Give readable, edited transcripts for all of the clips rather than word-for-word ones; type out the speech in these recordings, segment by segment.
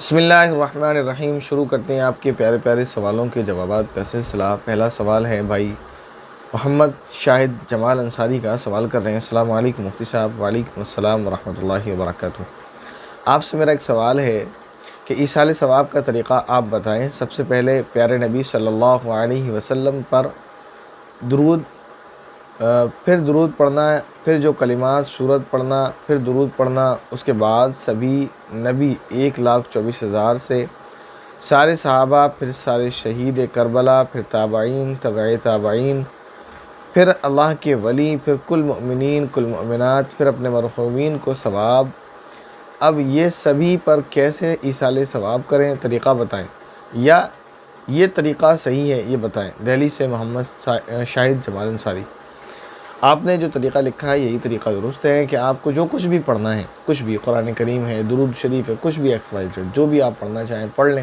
بسم اللہ الرحمن الرحیم۔ شروع کرتے ہیں آپ کے پیارے پیارے سوالوں کے جوابات کا سلسلہ۔ پہلا سوال ہے بھائی محمد شاہد جمال انصاری کا، سوال کر رہے ہیں السلام علیکم مفتی صاحب۔ وعلیکم السلام ورحمۃ اللہ وبرکاتہ۔ آپ سے میرا ایک سوال ہے کہ ایصال ثواب کا طریقہ آپ بتائیں۔ سب سے پہلے پیارے نبی صلی اللہ علیہ وسلم پر درود، پھر درود پڑھنا، پھر جو کلمات سورت پڑھنا، پھر درود پڑھنا، اس کے بعد سبھی نبی 1,24,000 سے، سارے صحابہ، پھر سارے شہید کربلا، پھر تابعین، تبع تابعین، پھر اللہ کے ولی، پھر کل مؤمنین کل مؤمنات، پھر اپنے مرحومین کو ثواب۔ اب یہ سبھی پر کیسے ایصال ثواب کریں، طریقہ بتائیں، یا یہ طریقہ صحیح ہے یہ بتائیں۔ دہلی سے محمد شاہد جمال انصاری۔ آپ نے جو طریقہ لکھا ہے یہی طریقہ درست ہے کہ آپ کو جو کچھ بھی پڑھنا ہے، کچھ بھی، قرآن کریم ہے، درود شریف ہے، کچھ بھی XYZ جو بھی آپ پڑھنا چاہیں پڑھ لیں۔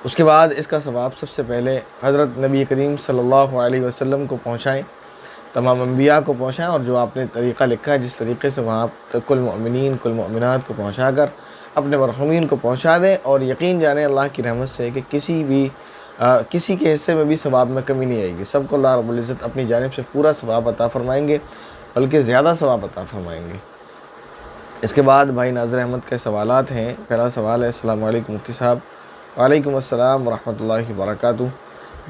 اس کے بعد اس کا ثواب سب سے پہلے حضرت نبی کریم صلی اللہ علیہ وسلم کو پہنچائیں، تمام انبیاء کو پہنچائیں، اور جو آپ نے طریقہ لکھا ہے جس طریقے سے وہاں تک کل مؤمنین کل مؤمنات کو پہنچا کر اپنے مرحومین کو پہنچا دیں، اور یقین جانیں اللہ کی رحمت سے کہ کسی کے حصے میں بھی ثواب میں کمی نہیں آئے گی۔ سب کو اللہ رب العزت اپنی جانب سے پورا ثواب عطا فرمائیں گے، بلکہ زیادہ ثواب عطا فرمائیں گے۔ اس کے بعد بھائی ناظر احمد کے سوالات ہیں۔ پہلا سوال ہے السلام علیکم مفتی صاحب۔ وعلیکم السلام ورحمۃ اللہ وبرکاتہ۔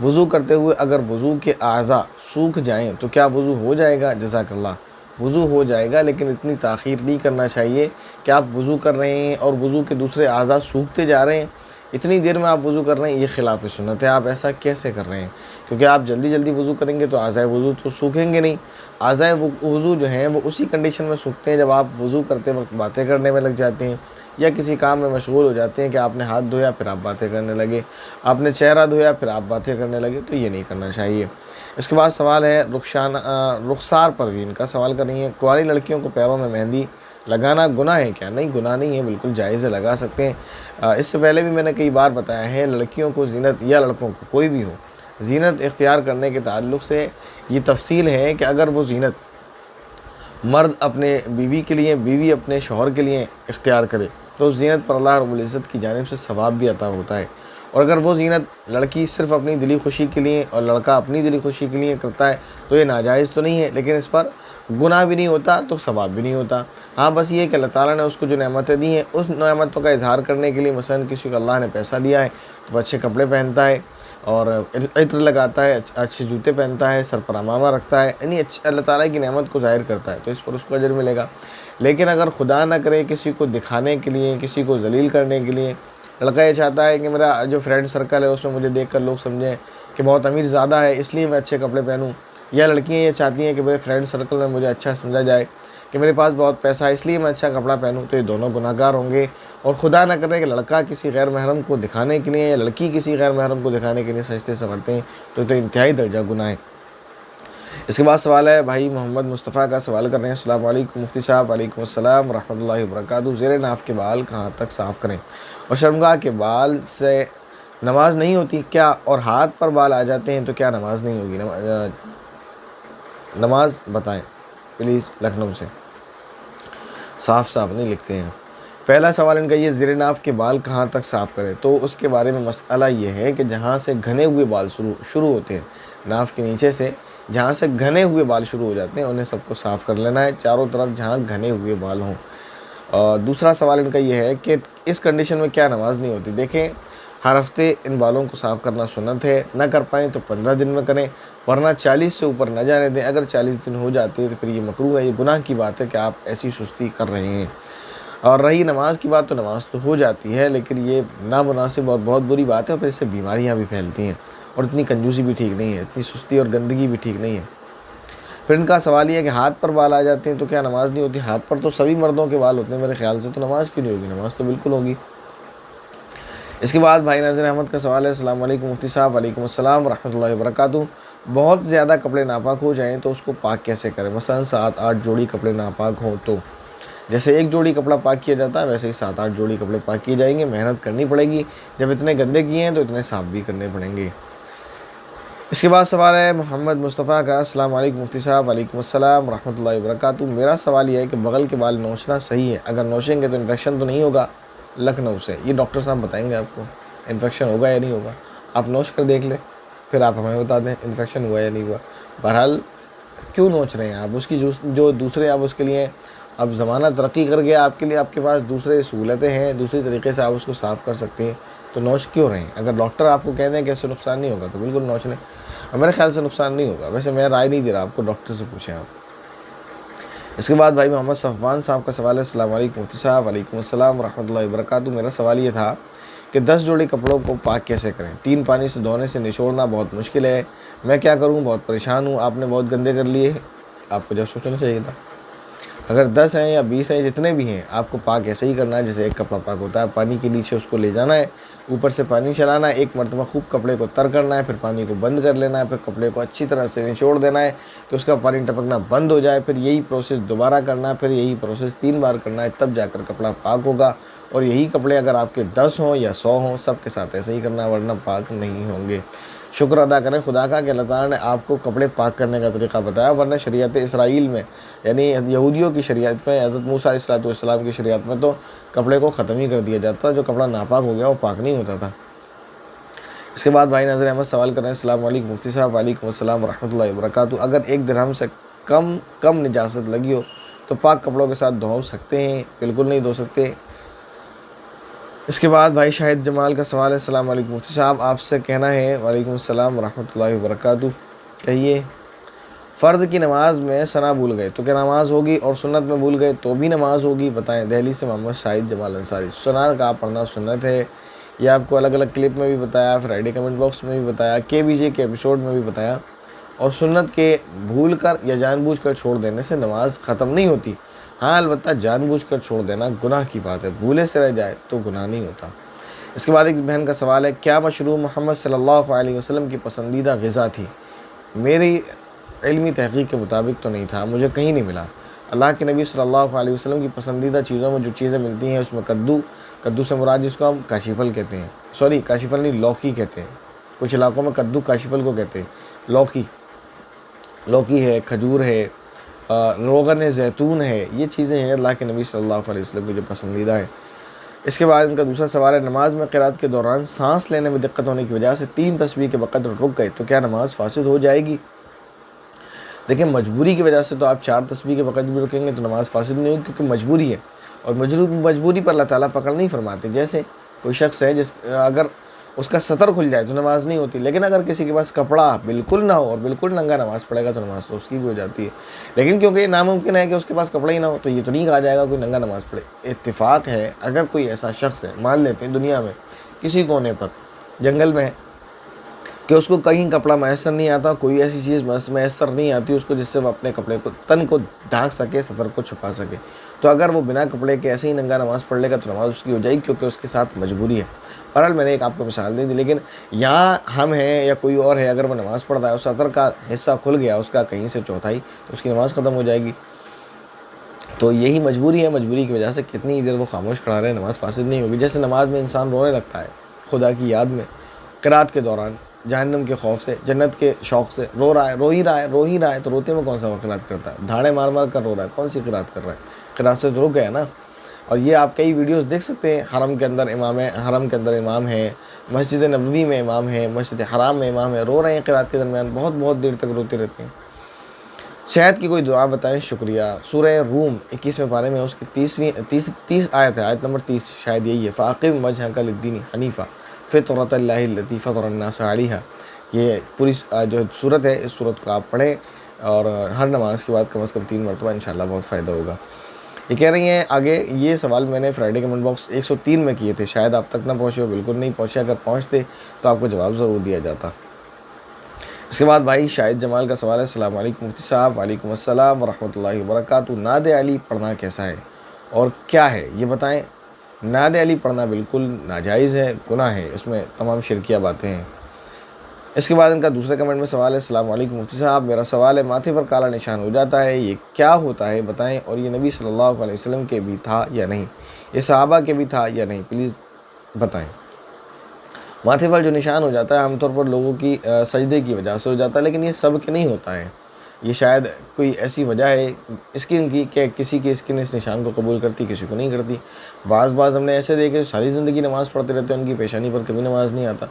وضو کرتے ہوئے اگر وضو کے اعضاء سوکھ جائیں تو کیا وضو ہو جائے گا؟ جزاک اللہ۔ وضو ہو جائے گا، لیکن اتنی تاخیر نہیں کرنا چاہیے کہ آپ وضو کر رہے ہیں اور وضو کے دوسرے اعضاء سوکھتے جا رہے ہیں، اتنی دیر میں آپ وضو کر رہے ہیں، یہ خلاف سنت ہے۔ آپ ایسا کیسے کر رہے ہیں؟ کیونکہ آپ جلدی جلدی وضو کریں گے تو اعضائے وضو تو سوکھیں گے نہیں۔ اعضائے وضو جو ہیں وہ اسی کنڈیشن میں سوکھتے ہیں جب آپ وضو کرتے وقت باتیں کرنے میں لگ جاتے ہیں، یا کسی کام میں مشغول ہو جاتے ہیں کہ آپ نے ہاتھ دھویا پھر آپ باتیں کرنے لگے، آپ نے چہرہ دھویا پھر آپ باتیں کرنے لگے، تو یہ نہیں کرنا چاہیے۔ اس کے بعد سوال ہے رخسار پروین کا، سوال کر رہی ہیں کنواری لڑکیوں کو پیروں میں مہندی لگانا گناہ ہے کیا؟ نہیں، گناہ نہیں ہے، بالکل جائز ہے، لگا سکتے ہیں۔ اس سے پہلے بھی میں نے کئی بار بتایا ہے، لڑکیوں کو زینت، یا لڑکوں کو کوئی بھی ہو، زینت اختیار کرنے کے تعلق سے یہ تفصیل ہے کہ اگر وہ زینت مرد اپنے بیوی کے لیے، بیوی اپنے شوہر کے لیے اختیار کرے تو اس زینت پر اللہ رب العزت کی جانب سے ثواب بھی عطا ہوتا ہے، اور اگر وہ زینت لڑکی صرف اپنی دلی خوشی کے لیے اور لڑکا اپنی دلی خوشی کے لیے کرتا ہے تو یہ ناجائز تو نہیں ہے، لیکن اس پر گناہ بھی نہیں ہوتا تو ثواب بھی نہیں ہوتا۔ ہاں بس یہ کہ اللہ تعالیٰ نے اس کو جو نعمتیں دی ہیں اس نعمتوں کا اظہار کرنے کے لیے، مثلا کسی کو اللہ نے پیسہ دیا ہے تو وہ اچھے کپڑے پہنتا ہے اور عطر لگاتا ہے، اچھے جوتے پہنتا ہے، سر پر عمامہ رکھتا ہے، یعنی اللہ تعالیٰ کی نعمت کو ظاہر کرتا ہے تو اس پر اس کو اجر ملے گا۔ لیکن اگر خدا نہ کرے کسی کو دکھانے کے لیے، کسی کو ذلیل کرنے کے لیے، لڑکا یہ چاہتا ہے کہ میرا جو فرینڈ سرکل ہے اس میں مجھے دیکھ کر لوگ سمجھیں کہ بہت امیر زیادہ ہے اس لیے میں اچھے کپڑے پہنوں، یا لڑکیاں یہ چاہتی ہیں کہ میرے فرینڈ سرکل میں مجھے اچھا سمجھا جائے کہ میرے پاس بہت پیسہ ہے اس لیے میں اچھا کپڑا پہنوں، تو یہ دونوں گناہ گار ہوں گے۔ اور خدا نہ کرے کہ لڑکا کسی غیر محرم کو دکھانے کے لیے یا لڑکی کسی غیر محرم کو دکھانے کے لیے سجدے سنورتے ہیں تو انتہائی درجہ گناہ ہے۔ اس کے بعد سوال ہے بھائی محمد مصطفیٰ کا، سوال کر رہے ہیں السلام علیکم مفتی صاحب۔ وعلیکم السلام ورحمۃ اللہ وبرکاتہ۔ زیر ناف کے بال کہاں تک صاف کریں؟ اور شرمگاہ کے بال سے نماز نہیں ہوتی کیا؟ اور ہاتھ پر بال آ جاتے ہیں تو کیا نماز نہیں ہوگی؟ نماز بتائیں پلیز، لکھنؤ سے۔ صاف صاف نہیں لکھتے ہیں۔ پہلا سوال ان کا یہ زیر ناف کے بال کہاں تک صاف کریں، تو اس کے بارے میں مسئلہ یہ ہے کہ جہاں سے گھنے ہوئے بال شروع ہوتے ہیں، ناف کے نیچے سے جہاں سے گھنے ہوئے بال شروع ہو جاتے ہیں انہیں سب کو صاف کر لینا ہے، چاروں طرف جہاں گھنے ہوئے بال ہوں۔ اور دوسرا سوال ان کا یہ ہے کہ اس کنڈیشن میں کیا نماز نہیں ہوتی؟ دیکھیں، ہر ہفتے ان بالوں کو صاف کرنا سنت ہے، نہ کر پائیں تو 15 دن میں کریں، ورنہ 40 سے اوپر نہ جانے دیں۔ اگر 40 دن ہو جاتے ہیں تو پھر یہ مکروہ ہے، یہ گناہ کی بات ہے کہ آپ ایسی سستی کر رہے ہیں۔ اور رہی نماز کی بات، تو نماز تو ہو جاتی ہے لیکن یہ نامناسب اور بہت بری بات ہے، اور پھر اس سے بیماریاں بھی پھیلتی ہیں، اور اتنی کنجوسی بھی ٹھیک نہیں ہے، اتنی سستی اور گندگی بھی ٹھیک نہیں ہے۔ پھر ان کا سوال یہ ہے کہ ہاتھ پر بال آ جاتے ہیں تو کیا نماز نہیں ہوتی؟ ہاتھ پر تو سبھی مردوں کے بال ہوتے ہیں میرے خیال سے، تو نماز کیوں نہیں ہوگی؟ نماز تو بالکل ہوگی۔ اس کے بعد بھائی ناظر احمد کا سوال ہے السلام علیکم مفتی صاحب۔ وعلیکم السلام ورحمۃ اللہ وبرکاتہ۔ بہت زیادہ کپڑے ناپاک ہو جائیں تو اس کو پاک کیسے کریں؟ مثلا 7-8 جوڑی کپڑے ناپاک ہوں تو جیسے ایک جوڑی کپڑا پاک کیا جاتا ہے ویسے ہی 7-8 جوڑی کپڑے پاک کیے جائیں گے، محنت کرنی پڑے گی، جب اتنے گندے کیے ہیں تو اتنے صاف بھی کرنے پڑیں گے۔ اس کے بعد سوال ہے محمد مصطفیٰ کا، السلام علیکم مفتی صاحب۔ وعلیکم السلام ورحمۃ اللہ وبرکاتہ۔ میرا سوال یہ ہے کہ بغل کے بال نوچنا صحیح ہے؟ اگر نوچیں گے تو انفیکشن تو نہیں ہوگا؟ لکھنؤ سے. یہ ڈاکٹر صاحب بتائیں گے آپ کو انفیکشن ہوگا یا نہیں ہوگا. آپ نوچ کر دیکھ لیں, پھر آپ ہمیں بتا دیں انفیکشن ہوا یا نہیں ہوا. بہرحال کیوں نوچ رہے ہیں آپ؟ اس کی جو دوسرے آپ اس کے لیے, اب زمانہ ترقی کر گیا آپ کے لیے, آپ کے پاس دوسرے سہولتیں ہیں, دوسری طریقے سے آپ اس کو صاف کر سکتے ہیں, تو نوچ کیوں رہے ہیں؟ اگر ڈاکٹر آپ کو کہہ دیں کہ اس سے نقصان نہیں ہوگا تو بالکل نوچ لیں. اور میرے خیال سے نقصان نہیں ہوگا. ویسے میں رائے نہیں دے رہا آپ کو, ڈاکٹر سے پوچھیں آپ. اس کے بعد بھائی محمد صفوان صاحب کا سوال ہے. السلام علیکم مفتی صاحب. وعلیکم السلام ورحمۃ اللہ وبرکاتہ. میرا سوال یہ تھا کہ 10 جوڑی کپڑوں کو پاک کیسے کریں؟ 3 پانی سے دھونے سے نچوڑنا بہت مشکل ہے, میں کیا کروں؟ بہت پریشان ہوں. آپ نے بہت گندے کر لیے. آپ کو جب سوچنا چاہیے تھا. اگر 10 ہیں یا 20 ہیں, جتنے بھی ہیں, آپ کو پاک ایسے ہی کرنا ہے جیسے ایک کپڑا پاک ہوتا ہے. پانی کے نیچے اس کو لے جانا ہے, اوپر سے پانی چلانا ہے, ایک مرتبہ خوب کپڑے کو تر کرنا ہے, پھر پانی کو بند کر لینا ہے, پھر کپڑے کو اچھی طرح سے نچوڑ دینا ہے کہ اس کا پانی ٹپکنا بند ہو جائے. پھر یہی پروسیس دوبارہ کرنا ہے, پھر یہی پروسیس 3 بار کرنا ہے, تب جا کر کپڑا پاک ہوگا. اور یہی کپڑے اگر آپ کے 10 ہوں یا 100 ہوں, سب کے ساتھ ایسے ہی کرنا ہے, ورنہ پاک نہیں ہوں گے. شکر ادا کریں خدا کا کہ اللہ تعالیٰ نے آپ کو کپڑے پاک کرنے کا طریقہ بتایا, ورنہ شریعت اسرائیل میں یعنی یہودیوں کی شریعت میں, حضرت موسیٰ علیہ السلام کی شریعت میں تو کپڑے کو ختم ہی کر دیا جاتا. جو کپڑا ناپاک ہو گیا وہ پاک نہیں ہوتا تھا. اس کے بعد بھائی ناظر احمد سوال کر رہے ہیں. السلام علیکم مفتی صاحب. وعلیکم السلام ورحمۃ اللہ وبرکاتہ. اگر 1 درہم سے کم نجاست لگی ہو تو پاک کپڑوں کے ساتھ دھو سکتے ہیں؟ بالکل نہیں دھو سکتے. اس کے بعد بھائی شاہد جمال کا سوال ہے. السلام علیکم مفتی صاحب, آپ سے کہنا ہے. وعلیکم السلام ورحمۃ اللہ وبرکاتہ. کہیے, فرض کی نماز میں ثنا بھول گئے تو کیا نماز ہوگی؟ اور سنت میں بھول گئے تو بھی نماز ہوگی؟ بتائیں. دہلی سے محمد شاہد جمال انصاری. ثنا کا پڑھنا سنت ہے, یہ آپ کو الگ الگ کلپ میں بھی بتایا, فرائیڈے کمنٹ باکس میں بھی بتایا, KBJ کے ایپیسوڈ میں بھی بتایا. اور سنت کے بھول کر یا جان بوجھ کر چھوڑ دینے سے نماز ختم نہیں ہوتی. ہاں البتہ جان بوجھ کر چھوڑ دینا گناہ کی بات ہے, بھولے سے رہ جائے تو گناہ نہیں ہوتا. اس کے بعد ایک بہن کا سوال ہے. کیا مشروب محمد صلی اللہ علیہ وسلم کی پسندیدہ غذا تھی؟ میری علمی تحقیق کے مطابق تو نہیں تھا, مجھے کہیں نہیں ملا. اللہ کے نبی صلی اللہ علیہ وسلم کی پسندیدہ چیزوں میں جو چیزیں ملتی ہیں اس میں کدو سے مراد جس کو ہم کاشی پھل کہتے ہیں, سوری کاشی پھل نہیں, لوکی کہتے ہیں. کچھ علاقوں میں کدو کاشی پھل کو کہتے ہیں. لوکی ہے, کھجور ہے, روغن زیتون ہے, یہ چیزیں ہیں اللہ کے نبی صلی اللہ علیہ وسلم کی جو پسندیدہ ہے. اس کے بعد ان کا دوسرا سوال ہے. نماز میں قرات کے دوران سانس لینے میں دقت ہونے کی وجہ سے 3 تسبیح کے بقدر رک گئے تو کیا نماز فاسد ہو جائے گی؟ دیکھیں, مجبوری کی وجہ سے تو آپ 4 تسبیح کے بقدر بھی رکیں گے تو نماز فاسد نہیں ہوگی, کیونکہ مجبوری ہے. اور مجبوری پر اللہ تعالیٰ پکڑ نہیں فرماتے. جیسے کوئی شخص ہے اگر اس کا سطر کھل جائے تو نماز نہیں ہوتی, لیکن اگر کسی کے پاس کپڑا بالکل نہ ہو اور بالکل ننگا نماز پڑھے گا تو نماز تو اس کی بھی ہو جاتی ہے. لیکن کیونکہ یہ ناممکن ہے کہ اس کے پاس کپڑا ہی نہ ہو, تو یہ تو نہیں کہا جائے گا کوئی ننگا نماز پڑھے. اتفاق ہے اگر کوئی ایسا شخص ہے, مان لیتے ہیں دنیا میں کسی کونے پر جنگل میں کہ اس کو کہیں کپڑا میسر نہیں آتا, کوئی ایسی چیز میسر نہیں آتی اس کو جس سے وہ اپنے کپڑے کو تن کو ڈھانک سکے, سطر کو چھپا سکے, تو اگر وہ بنا کپڑے کے ایسے ہی ننگا نماز پڑھ لے گا تو نماز اس کی ہو جائے گی, کیونکہ اس کے ساتھ مجبوری ہے. بہرحال میں نے ایک آپ کو مثال دے دی. لیکن یہاں ہم ہیں یا کوئی اور ہے, اگر وہ نماز پڑھ رہا ہے اور سطر کا حصہ کھل گیا اس کا کہیں سے چوتھائی, تو اس کی نماز ختم ہو جائے گی. تو یہی مجبوری ہے, مجبوری کی وجہ سے کتنی دیر وہ خاموش کھڑا رہے, نماز فاسد نہیں ہوگی. جیسے نماز میں انسان رونے لگتا ہے خدا کی یاد میں, قرات کے دوران جہنم کے خوف سے, جنت کے شوق سے رو ہی رہا ہے, تو روتے میں کون سا وہ قرات کرتا ہے؟ دھاڑے مار مار کر رو رہا ہے, کون سی قرات کر رہا ہے؟ قرات سے تو رک گیا نا. اور یہ آپ کئی ویڈیوز دیکھ سکتے ہیں, حرم کے اندر امام ہے, مسجد نبوی میں امام ہے, مسجد حرام میں امام ہے, رو رہے ہیں قرات کے درمیان, بہت دیر تک روتے رہتے ہیں. صحت کی کوئی دعا بتائیں, شکریہ. سورہ روم 21ویں پارے میں اس کی 30 آیت ہے, آیت نمبر 30 شاید یہی ہے. فَأَقِمْ وَجْهَكَ لِلدِّينِ حَنِيفًا فِطْرَةَ اللَّهِ الَّتِي فَطَرَ النَّاسَ عَلَيْهَا. یہ پوری جو صورت ہے, اس صورت کو آپ پڑھیں اور ہر نماز کے بعد کم از کم 3 مرتبہ انشاءاللہ بہت فائدہ ہوگا. یہ کہہ رہی ہیں آگے, یہ سوال میں نے فرائیڈے کمنٹ باکس 103 میں کیے تھے, شاید آپ تک نہ پہنچے ہو, بالکل نہیں پہنچے. اگر پہنچتے تو آپ کو جواب ضرور دیا جاتا. اس کے بعد بھائی شاہد جمال کا سوال ہے. السلام علیکم مفتی صاحب. وعلیکم السلام ورحمۃ اللہ وبرکاتہ. نعت علی پڑھنا کیسا ہے اور کیا ہے یہ بتائیں. نعت علی پڑھنا بالکل ناجائز ہے, گناہ ہے, اس میں تمام شرکیہ باتیں ہیں. اس کے بعد ان کا دوسرے کمنٹ میں سوال ہے. السلام علیکم مفتی صاحب, میرا سوال ہے, ماتھے پر کالا نشان ہو جاتا ہے, یہ کیا ہوتا ہے بتائیں, اور یہ نبی صلی اللہ علیہ وسلم کے بھی تھا یا نہیں, یہ صحابہ کے بھی تھا یا نہیں, پلیز بتائیں. ماتھے پر جو نشان ہو جاتا ہے عام طور پر لوگوں کی سجدے کی وجہ سے ہو جاتا ہے, لیکن یہ سب کے نہیں ہوتا ہے. یہ شاید کوئی ایسی وجہ ہے اسکن کی کہ کسی کی اسکن اس نشان کو قبول کرتی، کسی کو نہیں کرتی۔ بعض ہم نے ایسے دیکھے جو ساری زندگی نماز پڑھتے رہتے ہیں، ان کی پیشانی پر کبھی نماز نہیں آتا،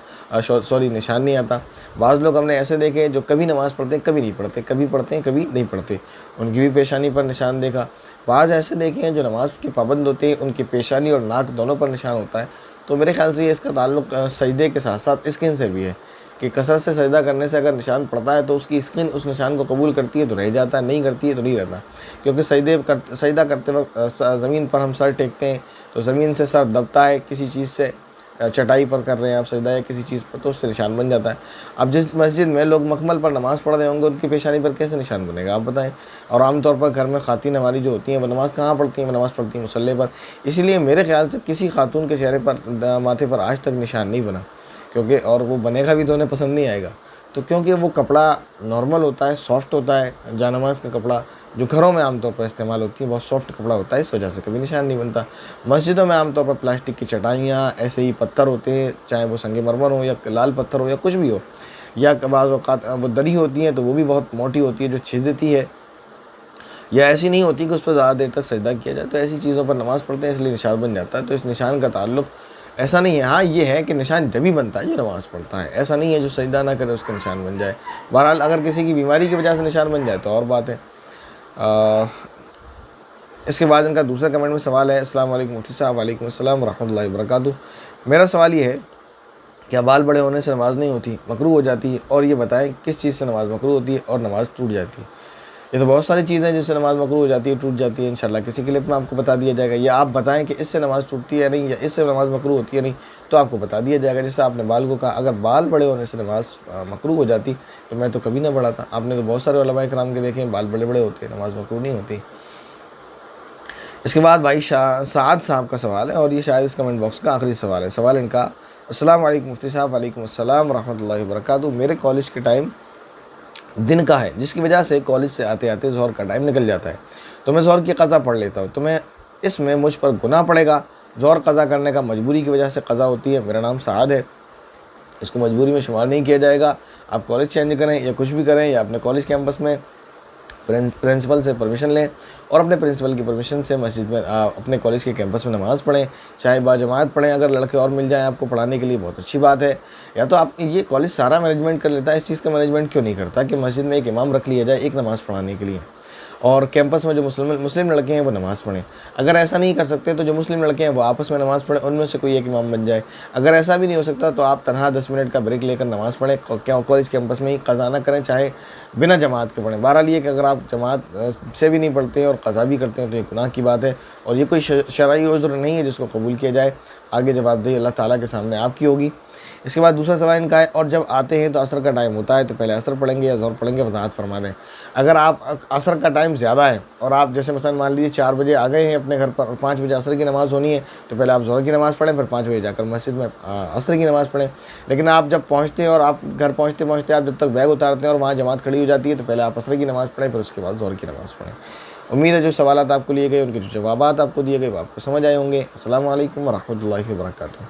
نشان نہیں آتا۔ بعض لوگ ہم نے ایسے دیکھے جو کبھی نماز پڑھتے ہیں کبھی نہیں پڑھتے، کبھی پڑھتے ہیں کبھی نہیں پڑھتے، ان کی بھی پیشانی پر نشان دیکھا۔ بعض ایسے دیکھے ہیں جو نماز کے پابند ہوتے ہیں، ان کی پیشانی اور ناک دونوں پر نشان ہوتا ہے۔ تو میرے خیال سے یہ اس کا تعلق سجدے کے ساتھ ساتھ اسکن سے بھی ہے کہ کثرت سے سجدہ کرنے سے اگر نشان پڑتا ہے تو اس کی اسکن اس نشان کو قبول کرتی ہے تو رہ جاتا ہے، نہیں کرتی ہے تو نہیں رہتا۔ کیونکہ سجدہ کرتے وقت زمین پر ہم سر ٹیکتے ہیں تو زمین سے سر دبتا ہے، کسی چیز سے چٹائی پر کر رہے ہیں آپ سجدہ یا کسی چیز پر، تو اس سے نشان بن جاتا ہے۔ اب جس مسجد میں لوگ مکمل پر نماز پڑھ رہے ہوں گے، ان کی پیشانی پر کیسے نشان بنے گا آپ بتائیں؟ اور عام طور پر گھر میں خواتین ہماری جو ہوتی ہیں وہ نماز کہاں پڑھتی ہیں؟ وہ نماز پڑھتی ہیں مصلی پر۔ اسی لیے میرے خیال سے کسی خاتون کے چہرے پر ماتھے پر آج تک نشان نہیں بنا، کیونکہ اور وہ بنے گا بھی تو انہیں پسند نہیں آئے گا، تو کیونکہ وہ کپڑا نارمل ہوتا ہے، سافٹ ہوتا ہے، جانماز کا کپڑا جو گھروں میں عام طور پر استعمال ہوتی ہے بہت سافٹ کپڑا ہوتا ہے، اس وجہ سے کبھی نشان نہیں بنتا۔ مسجدوں میں عام طور پر پلاسٹک کی چٹائیاں، ایسے ہی پتھر ہوتے ہیں، چاہے وہ سنگ مرمر ہو یا لال پتھر ہو یا کچھ بھی ہو، یا بعض اوقات وہ دری ہوتی ہیں تو وہ بھی بہت موٹی ہوتی ہے جو چھید دیتی ہے، یا ایسی نہیں ہوتی کہ اس پر زیادہ دیر تک سجدہ کیا جائے، تو ایسی چیزوں پر نماز پڑھتے ہیں اس لیے نشان بن جاتا ہے۔ تو اس نشان کا تعلق ایسا نہیں ہے، ہاں یہ ہے کہ نشان جبھی بنتا ہے جو نماز پڑھتا ہے، ایسا نہیں ہے جو سجدہ نہ کرے اس کا نشان بن جائے۔ بہرحال اگر کسی کی بیماری کی وجہ سے نشان بن جائے تو اور بات ہے۔ اس کے بعد ان کا دوسرا کمنٹ میں سوال ہے، السلام علیکم مفتی صاحب۔ وعلیکم السلام ورحمۃ اللہ وبرکاتہ۔ میرا سوال یہ ہے، کیا بال بڑے ہونے سے نماز نہیں ہوتی، مکروہ ہو جاتی ہے؟ اور یہ بتائیں کس چیز سے نماز مکروہ ہوتی ہے اور نماز ٹوٹ جاتی ہے؟ یہ تو بہت ساری چیزیں ہیں جس سے نماز مکروہ ہو جاتی ہے، ٹوٹ جاتی ہے، انشاءاللہ کسی کلپ میں آپ کو بتا دیا جائے گا، یا آپ بتائیں کہ اس سے نماز ٹوٹتی ہے یا نہیں، یا اس سے نماز مکروہ ہوتی ہے نہیں، تو آپ کو بتا دیا جائے گا۔ جیسے آپ نے بال کو کہا، اگر بال بڑے ہونے سے نماز مکروہ ہو جاتی تو میں تو کبھی نہ بڑھاتا۔ آپ نے تو بہت سارے علماء کرام کے دیکھے ہیں بال بڑے بڑے ہوتے ہیں، نماز مکروہ نہیں ہوتی۔ اس کے بعد بھائی سعد صاحب کا سوال ہے، اور یہ شاید اس کمنٹ باکس کا آخری سوال ہے۔ سوال ان کا، السلام علیکم مفتی صاحب۔ وعلیکم السلام ورحمۃ اللہ وبرکاتہ۔ میرے کالج کے ٹائم دن کا ہے، جس کی وجہ سے کالج سے آتے آتے ظہر کا ٹائم نکل جاتا ہے، تو میں ظہر کی قضا پڑھ لیتا ہوں، تو اس میں مجھ پر گناہ پڑے گا؟ ظہر قضا کرنے کا مجبوری کی وجہ سے قضا ہوتی ہے۔ میرا نام سعد ہے، اس کو مجبوری میں شمار نہیں کیا جائے گا۔ آپ کالج چینج کریں یا کچھ بھی کریں، یا اپنے کالج کیمپس میں پرنسپل سے پرمیشن لیں، اور اپنے پرنسپل کی پرمیشن سے مسجد میں اپنے کالج کے کیمپس میں نماز پڑھیں، چاہے باجماعت پڑھیں، اگر لڑکے اور مل جائیں آپ کو پڑھانے کے لیے بہت اچھی بات ہے۔ یا تو آپ یہ کالج سارا مینجمنٹ کر لیتا ہے، اس چیز کا مینجمنٹ کیوں نہیں کرتا کہ مسجد میں ایک امام رکھ لیا جائے ایک نماز پڑھانے کے لیے، اور کیمپس میں جو مسلم لڑکے ہیں وہ نماز پڑھیں۔ اگر ایسا نہیں کر سکتے تو جو مسلم لڑکے ہیں وہ آپس میں نماز پڑھیں، ان میں سے کوئی ایک امام بن جائے۔ اگر ایسا بھی نہیں ہو سکتا تو آپ تنہا 10 منٹ کا بریک لے کر نماز پڑھیں، کالج کیمپس میں ہی، قضا نہ کریں، چاہے بنا جماعت کے پڑھیں۔ بہرحال یہ کہ اگر آپ جماعت سے بھی نہیں پڑھتے اور قضا بھی کرتے ہیں تو یہ گناہ کی بات ہے، اور یہ کوئی شرعی عذر نہیں ہے جس کو قبول کیا جائے۔ آگے جواب دہی اللہ تعالیٰ کے سامنے آپ کی ہوگی۔ اس کے بعد دوسرا سوال ان کا ہے، اور جب آتے ہیں تو عصر کا ٹائم ہوتا ہے تو پہلے عصر پڑھیں گے یا ظہر پڑھیں گے؟ وضاحت فرما دیں۔ اگر آپ عصر کا ٹائم زیادہ ہے اور آپ جیسے مثلا مان لیجیے 4 بجے آ گئے ہیں اپنے گھر پر اور 5 بجے عصر کی نماز ہونی ہے، تو پہلے آپ ظہر کی نماز پڑھیں، پھر 5 بجے جا کر مسجد میں عصر کی نماز پڑھیں۔ لیکن آپ جب پہنچتے ہیں اور آپ گھر پہنچتے آپ جب تک بیگ اتارتے ہیں اور وہاں جماعت کھڑی ہو جاتی ہے، تو پہلے آپ عصر کی نماز پڑھیں، پھر اس کے بعد ظہر کی نماز پڑھیں۔ امید ہے جو سوالات آپ کو لیے گئے، ان کے جو جوابات آپ کو دیے گئے وہ آپ کو سمجھ آئے ہوں گے۔ السلام علیکم ورحمۃ اللہ وبرکاتہ۔